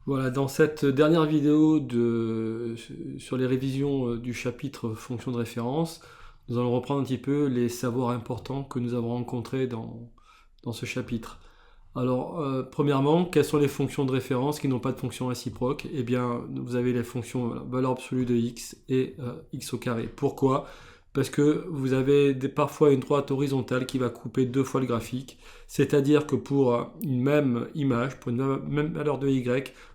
Voilà, dans cette dernière vidéo sur les révisions du chapitre fonction de référence, nous allons reprendre un petit peu les savoirs importants que nous avons rencontrés dans ce chapitre. Alors, premièrement, quelles sont les fonctions de référence qui n'ont pas de fonction réciproque? Eh bien, vous avez les fonctions valeur absolue de x et x au carré. Pourquoi? Parce que vous avez parfois une droite horizontale qui va couper deux fois le graphique, c'est-à-dire que pour une même image, pour une même valeur de y,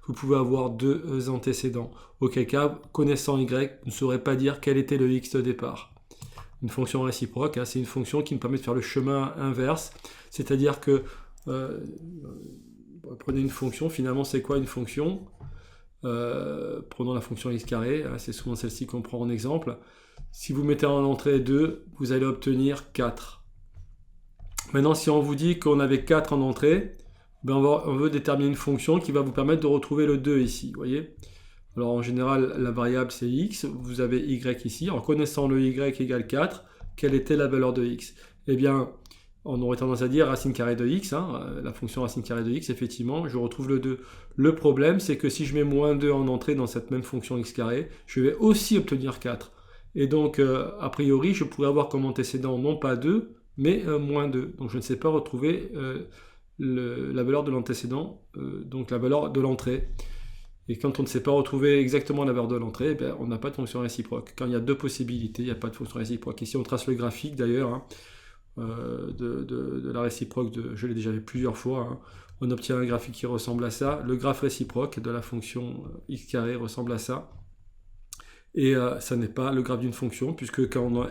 vous pouvez avoir deux antécédents. Auquel cas, connaissant y, vous ne saurez pas dire quel était le x de départ. Une fonction réciproque, c'est une fonction qui nous permet de faire le chemin inverse, c'est-à-dire que prenez une fonction, finalement c'est quoi une fonction? Prenons la fonction x carré, c'est souvent celle-ci qu'on prend en exemple. Si vous mettez en entrée 2, vous allez obtenir 4. Maintenant, si on vous dit qu'on avait 4 en entrée, ben on veut déterminer une fonction qui va vous permettre de retrouver le 2 ici, vous voyez. Alors en général, la variable c'est x, vous avez y ici. En connaissant le y égale 4, quelle était la valeur de x? Eh bien, on aurait tendance à dire racine carrée de x, la fonction racine carrée de x, effectivement, je retrouve le 2. Le problème, c'est que si je mets moins 2 en entrée dans cette même fonction x carré, je vais aussi obtenir 4. Et donc, a priori, je pourrais avoir comme antécédent non pas 2, mais moins 2. Donc je ne sais pas retrouver la valeur de l'antécédent, donc la valeur de l'entrée. Et quand on ne sait pas retrouver exactement la valeur de l'entrée, eh on n'a pas de fonction réciproque. Quand il y a deux possibilités, il n'y a pas de fonction réciproque. Ici, on trace le graphique d'ailleurs de la réciproque, je l'ai déjà vu plusieurs fois. On obtient un graphique qui ressemble à ça. Le graphe réciproque de la fonction x carré ressemble à ça. Et ça n'est pas le graphe d'une fonction, puisque quand on a...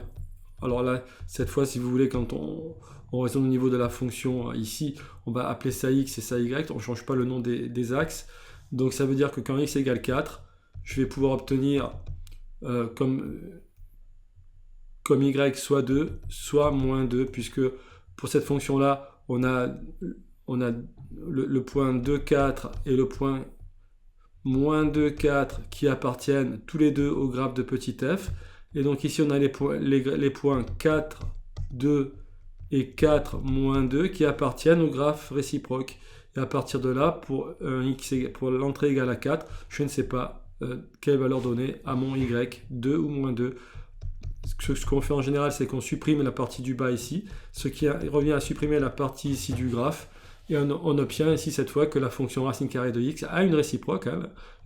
Alors là, cette fois, si vous voulez, quand on raisonne au niveau de la fonction ici, on va appeler ça x et ça y, on ne change pas le nom des axes. Donc ça veut dire que quand x égale 4, je vais pouvoir obtenir comme y soit 2, soit moins 2, puisque pour cette fonction-là, on a le point 2, 4 et le point moins 2, 4 qui appartiennent tous les deux au graphe de petit f. Et donc ici, on a les points 4, 2 et 4, moins 2 qui appartiennent au graphe réciproque. Et à partir de là, pour l'entrée égale à 4, je ne sais pas quelle valeur donner à mon y, 2 ou moins 2. Ce qu'on fait en général, c'est qu'on supprime la partie du bas ici, ce qui revient à supprimer la partie ici du graphe, et on obtient ici cette fois que la fonction racine carrée de x a une réciproque.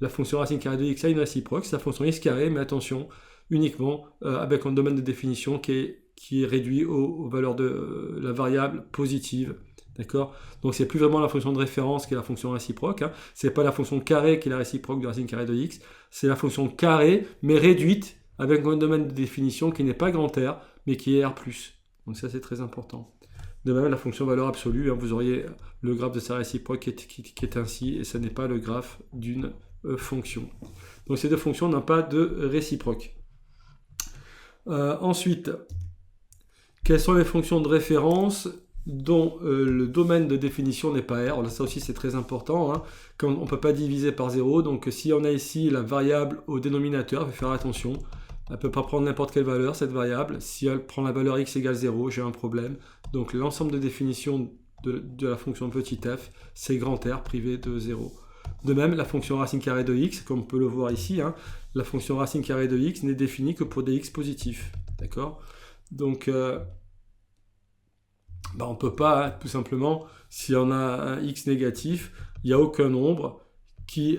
La fonction racine carrée de x a une réciproque, c'est la fonction x carré, mais attention, uniquement avec un domaine de définition qui est réduit aux valeurs de la variable positive. D'accord? Donc c'est plus vraiment la fonction de référence qui est la fonction réciproque. C'est pas la fonction carrée qui est la réciproque de racine carrée de x. C'est la fonction carrée, mais réduite avec un domaine de définition qui n'est pas grand R, mais qui est R+. Donc ça c'est très important. De même, la fonction valeur absolue, vous auriez le graphe de sa réciproque qui est ainsi, et ce n'est pas le graphe d'une fonction. Donc ces deux fonctions n'ont pas de réciproque. Ensuite, quelles sont les fonctions de référence dont le domaine de définition n'est pas R? Là, ça aussi c'est très important, on ne peut pas diviser par 0, donc si on a ici la variable au dénominateur, il faut faire attention, elle ne peut pas prendre n'importe quelle valeur, cette variable. Si elle prend la valeur x égale 0, j'ai un problème. Donc l'ensemble de définition de la fonction petit f, c'est grand R privé de 0. De même, la fonction racine carrée de x, comme on peut le voir ici, la fonction racine carrée de x n'est définie que pour des x positifs. D'accord? Donc, on ne peut pas, tout simplement, si on a un x négatif, il n'y a aucun nombre qui,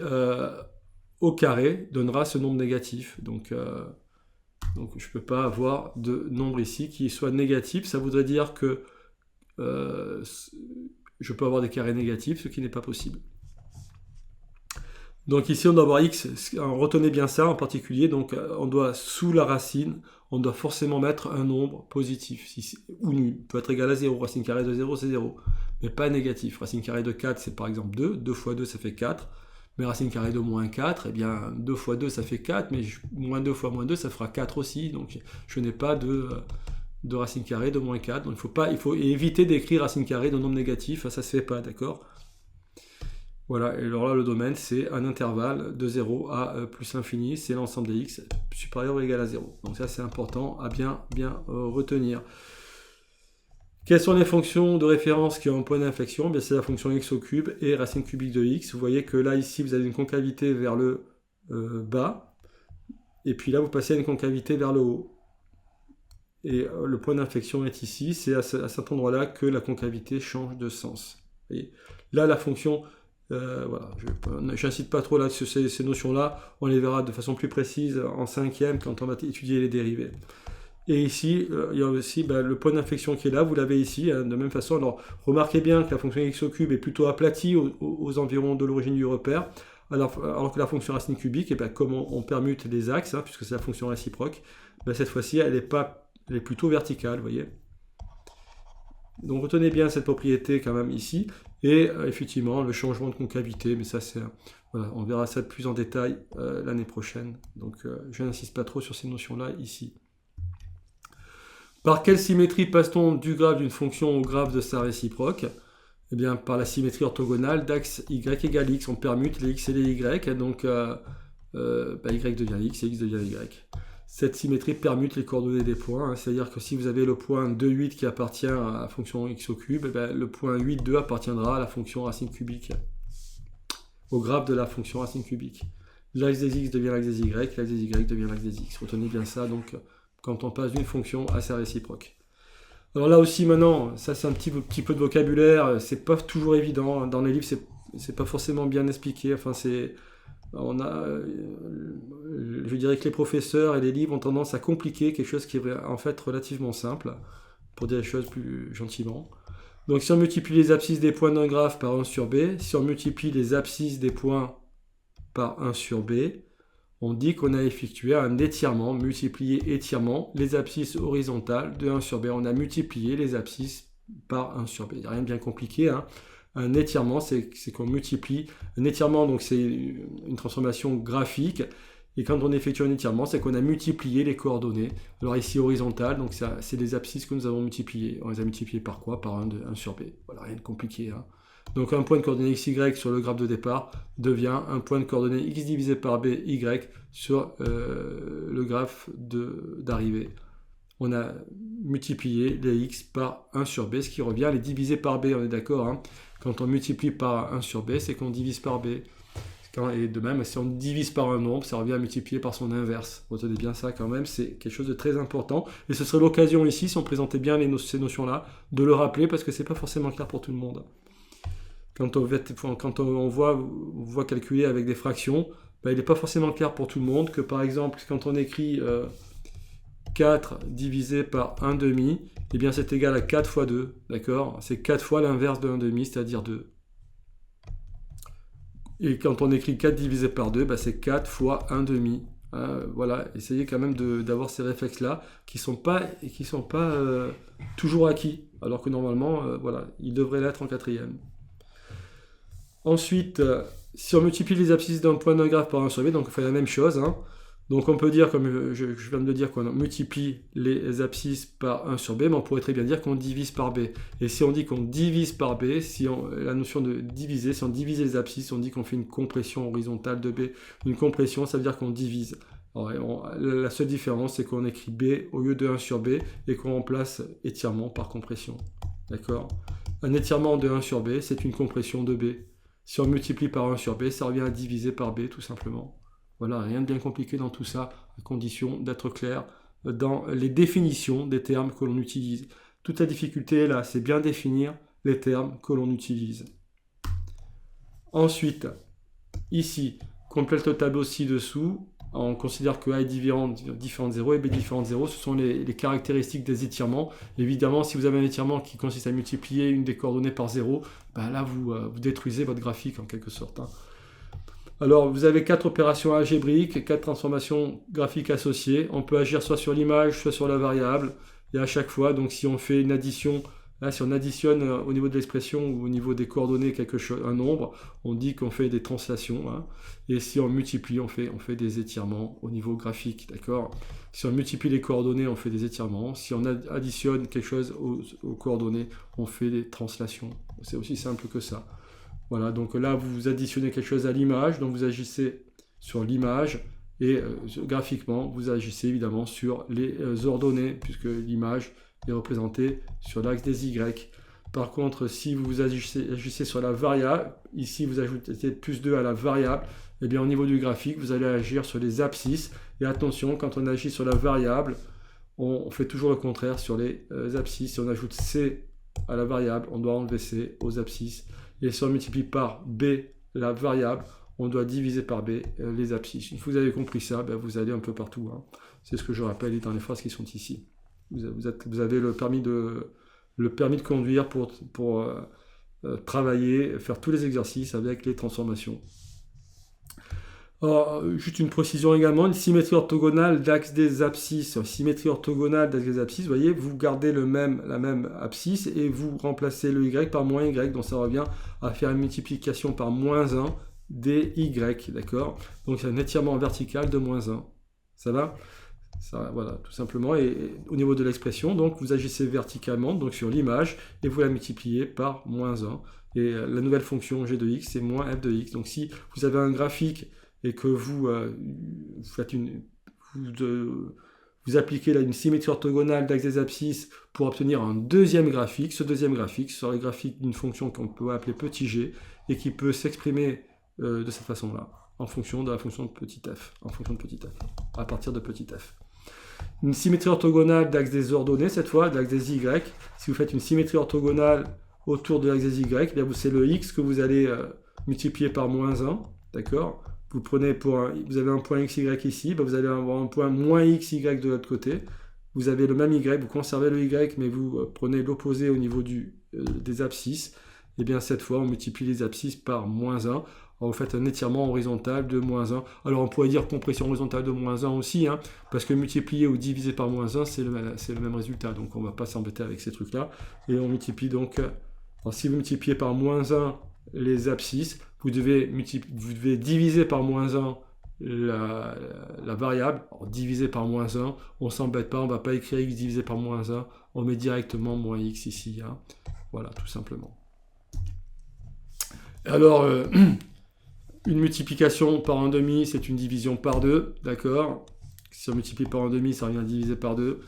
au carré, donnera ce nombre négatif. Donc je ne peux pas avoir de nombre ici qui soit négatif. Ça voudrait dire que je peux avoir des carrés négatifs, ce qui n'est pas possible. Donc ici, on doit avoir x, retenez bien ça en particulier, donc on doit, sous la racine, on doit forcément mettre un nombre positif, ou nul, peut être égal à 0, racine carrée de 0, c'est 0, mais pas négatif. Racine carrée de 4, c'est par exemple 2, 2 fois 2, ça fait 4, mais racine carrée de moins 4, eh bien 2 fois 2, ça fait 4, mais moins 2 fois moins 2, ça fera 4 aussi, donc je n'ai pas de racine carrée de moins 4, donc il faut éviter d'écrire racine carrée de nombre négatif, ça se fait pas, d'accord? Voilà, et alors là, le domaine, c'est un intervalle de 0 à plus l'infini, c'est l'ensemble des x supérieur ou égal à 0. Donc ça, c'est important à bien retenir. Quelles sont les fonctions de référence qui ont un point d'inflexion? C'est la fonction x au cube et racine cubique de x. Vous voyez que là, ici, vous avez une concavité vers le bas. Et puis là, vous passez à une concavité vers le haut. Et le point d'inflexion est ici. C'est à cet endroit-là que la concavité change de sens. Vous voyez, là, la fonction... voilà, je n'incite pas trop là sur ces notions-là. On les verra de façon plus précise en 5e quand on va étudier les dérivées. Et ici, il y a aussi le point d'inflexion qui est là, vous l'avez ici, de même façon. Alors, remarquez bien que la fonction x au cube est plutôt aplatie aux environs de l'origine du repère, alors que la fonction racine cubique, comme on permute les axes, puisque c'est la fonction réciproque, cette fois-ci, elle est plutôt verticale, vous voyez. Donc, retenez bien cette propriété quand même ici. Et effectivement, le changement de concavité, mais ça, c'est... Voilà, on verra ça plus en détail l'année prochaine. Donc, je n'insiste pas trop sur ces notions-là ici. Par quelle symétrie passe-t-on du graphe d'une fonction au graphe de sa réciproque? Eh bien, par la symétrie orthogonale d'axe y égale x. On permute les x et les y, donc y devient x et x devient y. Cette symétrie permute les coordonnées des points, c'est-à-dire que si vous avez le point 2, 8 qui appartient à la fonction x au cube, le point 8, 2 appartiendra à la fonction racine cubique, au graphe de la fonction racine cubique. L'axe des x devient l'axe des y, l'axe des y devient l'axe des x. Retenez bien ça, donc... quand on passe d'une fonction à sa réciproque. Alors là aussi maintenant, ça c'est un petit peu de vocabulaire, c'est pas toujours évident, dans les livres c'est pas forcément bien expliqué, enfin je dirais que les professeurs et les livres ont tendance à compliquer quelque chose qui est en fait relativement simple, pour dire les choses plus gentiment. Donc si on multiplie les abscisses des points d'un graphe par 1 sur b, si on multiplie les abscisses des points par 1 sur b, on dit qu'on a effectué un étirement, multiplié étirement, les abscisses horizontales de 1 sur b. On a multiplié les abscisses par 1 sur b. Il n'y a rien de bien compliqué. Un étirement, c'est qu'on multiplie. Un étirement, donc c'est une transformation graphique. Et quand on effectue un étirement, c'est qu'on a multiplié les coordonnées. Alors ici, horizontales, donc c'est les abscisses que nous avons multipliées. On les a multipliées par quoi? Par 1 sur b. Voilà, rien de compliqué. Donc un point de coordonnées xy sur le graphe de départ devient un point de coordonnées x divisé par b, y sur le graphe d'arrivée. On a multiplié les x par 1 sur b, ce qui revient à les diviser par b, on est d'accord. Quand on multiplie par 1 sur b, c'est qu'on divise par b. Et de même, si on divise par un nombre, ça revient à multiplier par son inverse. Retenez bien ça quand même, c'est quelque chose de très important. Et ce serait l'occasion ici, si on présentait bien ces notions-là, de le rappeler, parce que c'est pas forcément clair pour tout le monde. Quand on voit calculer avec des fractions, il n'est pas forcément clair pour tout le monde que par exemple, quand on écrit 4 divisé par 1 demi, eh bien c'est égal à 4 fois 2, d'accord? C'est 4 fois l'inverse de 1 demi, c'est-à-dire 2. Et quand on écrit 4 divisé par 2, c'est 4 fois 1 demi. Voilà, essayez quand même d'avoir ces réflexes-là qui sont pas toujours acquis, alors que normalement, ils devraient l'être en 4e. Ensuite, si on multiplie les abscisses d'un point d'un graphe par 1 sur b, donc on fait la même chose. Donc on peut dire, comme je viens de le dire, qu'on multiplie les abscisses par 1 sur b, mais on pourrait très bien dire qu'on divise par b. Et si on dit qu'on divise par b, la notion de diviser, si on divise les abscisses, on dit qu'on fait une compression horizontale de b. Une compression, ça veut dire qu'on divise. Alors, la seule différence, c'est qu'on écrit b au lieu de 1 sur b et qu'on remplace étirement par compression. D'accord? Un étirement de 1 sur b, c'est une compression de b. Si on multiplie par 1 sur b, ça revient à diviser par b, tout simplement. Voilà, rien de bien compliqué dans tout ça, à condition d'être clair dans les définitions des termes que l'on utilise. Toute la difficulté, là, c'est bien définir les termes que l'on utilise. Ensuite, ici, complète le tableau ci-dessous. On considère que A est différent de 0 et B différent de 0. Ce sont les caractéristiques des étirements. Évidemment, si vous avez un étirement qui consiste à multiplier une des coordonnées par 0, là, vous détruisez votre graphique en quelque sorte. Alors, vous avez 4 opérations algébriques, 4 transformations graphiques associées. On peut agir soit sur l'image, soit sur la variable. Et à chaque fois, donc si on fait une addition... Là, si on additionne au niveau de l'expression ou au niveau des coordonnées un nombre, on dit qu'on fait des translations. Et si on multiplie, on fait des étirements au niveau graphique, d'accord? Si on multiplie les coordonnées, on fait des étirements. Si on additionne quelque chose aux coordonnées, on fait des translations. C'est aussi simple que ça. Voilà, donc là, vous additionnez quelque chose à l'image, donc vous agissez sur l'image. Et graphiquement, vous agissez évidemment sur les ordonnées, puisque l'image est représenté sur l'axe des Y. Par contre, si vous agissez sur la variable, ici vous ajoutez plus 2 à la variable, et bien au niveau du graphique, vous allez agir sur les abscisses. Et attention, quand on agit sur la variable, on fait toujours le contraire sur les abscisses. Si on ajoute C à la variable, on doit enlever C aux abscisses. Et si on multiplie par B la variable, on doit diviser par B les abscisses. Une fois que vous avez compris ça, ben vous allez un peu partout. Hein. C'est ce que je rappelle dans les phrases qui sont ici. Vous avez le permis de conduire pour travailler, faire tous les exercices avec les transformations. Alors, juste une précision également, une symétrie orthogonale d'axe des abscisses. Symétrie orthogonale d'axe des abscisses, vous voyez, vous gardez la même abscisse et vous remplacez le y par moins y, donc ça revient à faire une multiplication par moins 1 des y, d'accord? Donc c'est un étirement vertical de moins 1. Ça va? Ça, voilà, tout simplement. Et au niveau de l'expression, donc vous agissez verticalement, donc sur l'image, et vous la multipliez par moins 1. Et la nouvelle fonction g de x, c'est moins f de x. Donc si vous avez un graphique et que vous appliquez là une symétrie orthogonale d'axe des abscisses pour obtenir un deuxième graphique, ce deuxième graphique sera le graphique d'une fonction qu'on peut appeler petit g et qui peut s'exprimer de cette façon-là, en fonction de la fonction de petit f, à partir de petit f. Une symétrie orthogonale d'axe des ordonnées, cette fois, d'axe des y. Si vous faites une symétrie orthogonale autour de l'axe des y, c'est le x que vous allez multiplier par moins 1, d'accord? Vous avez un point xy ici, vous allez avoir un point moins xy de l'autre côté. Vous avez le même y, vous conservez le y, mais vous prenez l'opposé au niveau des abscisses. Et bien cette fois, on multiplie les abscisses par moins 1. Alors, vous faites un étirement horizontal de moins 1. Alors on pourrait dire compression horizontale de moins 1 aussi, hein, parce que multiplier ou diviser par moins 1, c'est le même résultat. Donc on ne va pas s'embêter avec ces trucs-là. Et on multiplie donc... Alors, si vous multipliez par moins 1 les abscisses, vous devez diviser par moins 1 la variable. Alors, diviser par moins 1, on ne s'embête pas, on ne va pas écrire x divisé par moins 1, on met directement moins x ici. Hein. Voilà, tout simplement. Alors, une multiplication par 1/2, c'est une division par 2, d'accord? Si on multiplie par 1/2, ça revient à diviser par 2.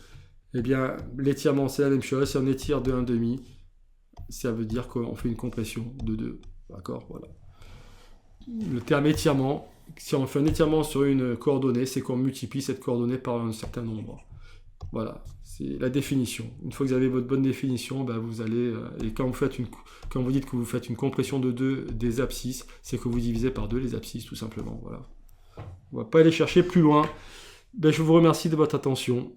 Eh bien, l'étirement, c'est la même chose. Si on étire de 1/2, ça veut dire qu'on fait une compression de 2. D'accord, voilà. Le terme étirement, si on fait un étirement sur une coordonnée, c'est qu'on multiplie cette coordonnée par un certain nombre. Voilà, c'est la définition. Une fois que vous avez votre bonne définition, ben vous allez... et quand vous dites que vous faites une compression de 2 des abscisses, c'est que vous divisez par 2 les abscisses, tout simplement. Voilà. On ne va pas aller chercher plus loin. Ben, je vous remercie de votre attention.